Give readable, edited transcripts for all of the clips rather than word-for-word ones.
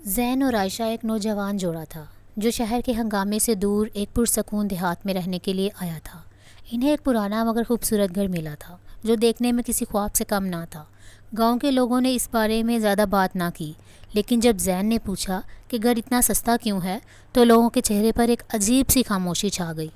زین اور عائشہ ایک نوجوان جوڑا تھا جو شہر کے ہنگامے سے دور ایک پرسکون دیہات میں رہنے کے لیے آیا تھا۔ انہیں ایک پرانا مگر خوبصورت گھر ملا تھا جو دیکھنے میں کسی خواب سے کم نہ تھا۔ گاؤں کے لوگوں نے اس بارے میں زیادہ بات نہ کی، لیکن جب زین نے پوچھا کہ گھر اتنا سستا کیوں ہے تو لوگوں کے چہرے پر ایک عجیب سی خاموشی چھا گئی۔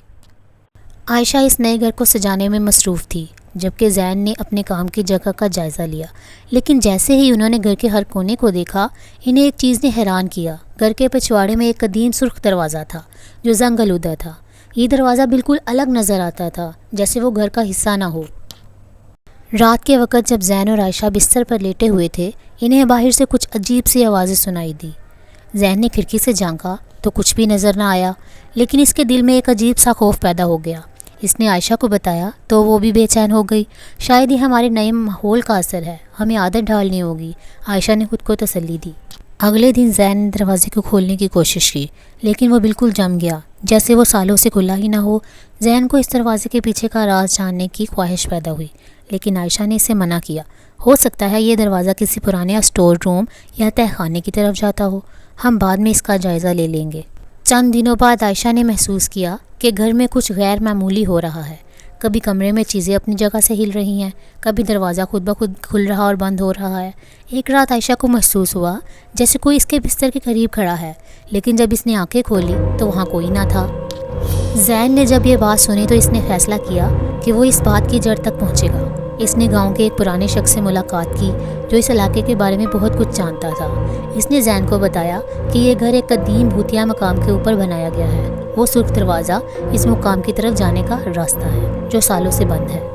عائشہ اس نئے گھر کو سجانے میں مصروف تھی، جبکہ زین نے اپنے کام کی جگہ کا جائزہ لیا۔ لیکن جیسے ہی انہوں نے گھر کے ہر کونے کو دیکھا، انہیں ایک چیز نے حیران کیا۔ گھر کے پچھواڑے میں ایک قدیم سرخ دروازہ تھا جو زنگ آلودہ تھا۔ یہ دروازہ بالکل الگ نظر آتا تھا، جیسے وہ گھر کا حصہ نہ ہو۔ رات کے وقت جب زین اور عائشہ بستر پر لیٹے ہوئے تھے، انہیں باہر سے کچھ عجیب سی آوازیں سنائی دی۔ زین نے کھڑکی سے جھانکا تو کچھ بھی نظر نہ آیا، لیکن اس کے دل میں ایک عجیب سا خوف پیدا ہو گیا۔ اس نے عائشہ کو بتایا تو وہ بھی بے چین ہو گئی۔ شاید یہ ہمارے نئے ماحول کا اثر ہے، ہمیں عادت ڈالنی ہوگی، عائشہ نے خود کو تسلی دی۔ اگلے دن زین نے دروازے کو کھولنے کی کوشش کی، لیکن وہ بالکل جم گیا، جیسے وہ سالوں سے کھلا ہی نہ ہو۔ زین کو اس دروازے کے پیچھے کا راز جاننے کی خواہش پیدا ہوئی، لیکن عائشہ نے اسے منع کیا۔ ہو سکتا ہے یہ دروازہ کسی پرانے اسٹور روم یا تہہ خانے کی طرف جاتا ہو، ہم بعد میں اس کا جائزہ لے لیں گے۔ چند دنوں بعد عائشہ نے محسوس کیا کہ گھر میں کچھ غیر معمولی ہو رہا ہے۔ کبھی کمرے میں چیزیں اپنی جگہ سے ہل رہی ہیں، کبھی دروازہ خود بخود کھل رہا اور بند ہو رہا ہے۔ ایک رات عائشہ کو محسوس ہوا جیسے کوئی اس کے بستر کے قریب کھڑا ہے، لیکن جب اس نے آنکھیں کھولی تو وہاں کوئی نہ تھا۔ زین نے جب یہ بات سنی تو اس نے فیصلہ کیا کہ وہ اس بات کی جڑ تک پہنچے گا۔ اس نے گاؤں کے ایک پرانے شخص سے ملاقات کی جو اس علاقے کے بارے میں بہت کچھ جانتا تھا۔ اس نے زین کو بتایا کہ یہ گھر ایک قدیم بھوتیا مقام کے اوپر بنایا گیا ہے۔ وہ سرخ دروازہ اس مقام کی طرف جانے کا راستہ ہے جو سالوں سے بند ہے۔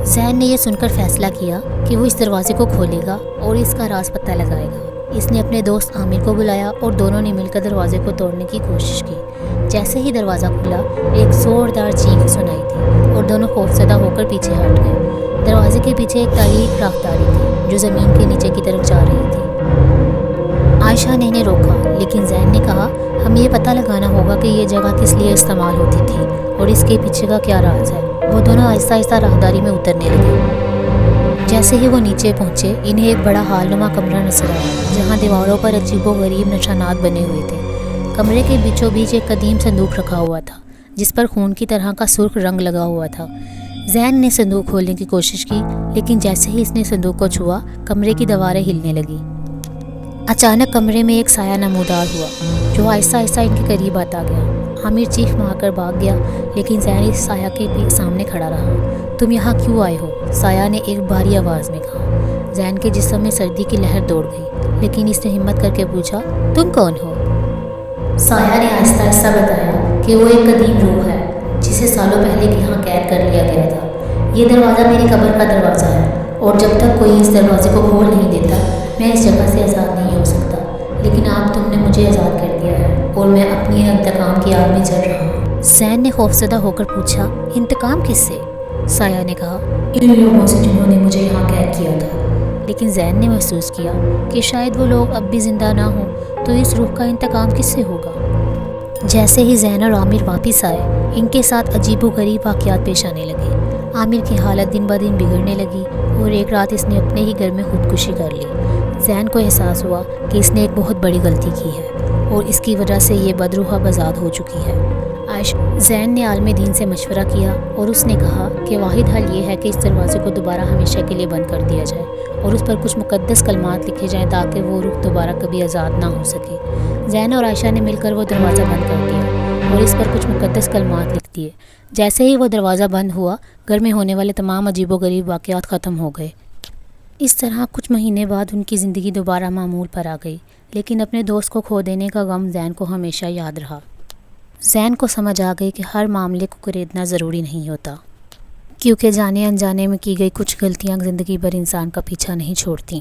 زین نے یہ سن کر فیصلہ کیا کہ وہ اس دروازے کو کھولے گا اور اس کا راز پتہ لگائے گا۔ اس نے اپنے دوست عامر کو بلایا اور دونوں نے مل کر دروازے کو توڑنے کی کوشش کی۔ جیسے ہی دروازہ کھلا، ایک زوردار چیخ سنائی دی اور دونوں خوفزدہ ہو کر پیچھے ہٹ گئے۔ دروازے کے پیچھے ایک تاریک راہداری تھی جو زمین کے نیچے کی طرف جا رہی تھی۔ عائشہ نے انہیں روکا، لیکن زین نے کہا ہمیں یہ پتہ لگانا ہوگا کہ یہ جگہ کس لیے استعمال ہوتی تھی اور اس کے پیچھے کا کیا راز ہے۔ وہ دونوں آہستہ آہستہ راہداری میں اترنے لگے۔ جیسے ہی وہ نیچے پہنچے، انہیں ایک بڑا ہال نما کمرہ نظر آیا جہاں دیواروں پر عجیب و غریب نشانات بنے ہوئے تھے۔ کمرے کے بیچوں بیچ ایک قدیم صندوق رکھا ہوا تھا جس پر خون کی طرح کا سرخ رنگ لگا ہوا تھا۔ زین نے صندوق کھولنے کی کوشش کی، لیکن جیسے ہی اس نے صندوق کو چھوا، کمرے کی دیواریں ہلنے لگیں۔ اچانک کمرے میں ایک سایہ نمودار ہوا جو آہستہ آہستہ ان کے قریب آتا گیا۔ عامر چیخ مار کر بھاگ گیا، لیکن زین اس سایہ کے سامنے کھڑا رہا۔ تم یہاں کیوں آئے ہو؟ سایہ نے ایک بھاری آواز میں کہا۔ زین کے جسم میں سردی کی لہر دوڑ گئی، لیکن اس نے ہمت کر کے پوچھا تم کون ہو؟ سایہ نے آہستہ آہستہ بتایا کہ وہ ایک قدیم روح ہے جسے سالوں پہلے یہاں قید کر لیا گیا تھا۔ یہ دروازہ میری قبر کا دروازہ ہے اور جب تک کوئی اس دروازے کو کھول نہیں دیتا میں اس جگہ سے آزاد نہیں ہو سکتا، لیکن اب تم نے مجھے آزاد کر دیا ہے اور میں اپنی انتقام کی آگ میں جل رہا ہوں۔ زین نے خوفزدہ ہو کر پوچھا انتقام کس سے؟ سایہ نے کہا ان لوگوں سے جنہوں نے مجھے یہاں قید کیا تھا۔ لیکن زین نے محسوس کیا کہ شاید وہ لوگ اب بھی زندہ نہ ہوں تو اس روح کا انتقام کس سے ہوگا؟ جیسے ہی زین اور عامر واپس آئے، ان کے ساتھ عجیب و غریب واقعات پیش آنے لگے۔ عامر کی حالت دن بدن بگڑنے لگی اور ایک رات اس نے اپنے ہی گھر میں خودکشی کر لی۔ زین کو احساس ہوا کہ اس نے ایک بہت بڑی غلطی کی ہے اور اس کی وجہ سے یہ بدروح اب آزاد ہو چکی ہے۔ زین نے عالم دین سے مشورہ کیا اور اس نے کہا کہ واحد حل یہ ہے کہ اس دروازے کو دوبارہ ہمیشہ کے لیے بند کر دیا جائے اور اس پر کچھ مقدس کلمات لکھے جائیں تاکہ وہ روح دوبارہ کبھی آزاد نہ ہو سکے۔ زین اور عائشہ نے مل کر وہ دروازہ بند کر دیا اور اس پر کچھ مقدس کلمات لکھ دیے۔ جیسے ہی وہ دروازہ بند ہوا، گھر میں ہونے والے تمام عجیب و غریب واقعات ختم ہو گئے۔ اس طرح کچھ مہینے بعد ان کی زندگی دوبارہ معمول پر آ گئی، لیکن اپنے دوست کو کھو دینے کا غم زین کو ہمیشہ یاد رہا۔ زین کو سمجھ آ گئی کہ ہر معاملے کو کریدنا ضروری نہیں ہوتا، کیونکہ جانے انجانے میں کی گئی کچھ غلطیاں زندگی بھر انسان کا پیچھا نہیں چھوڑتی۔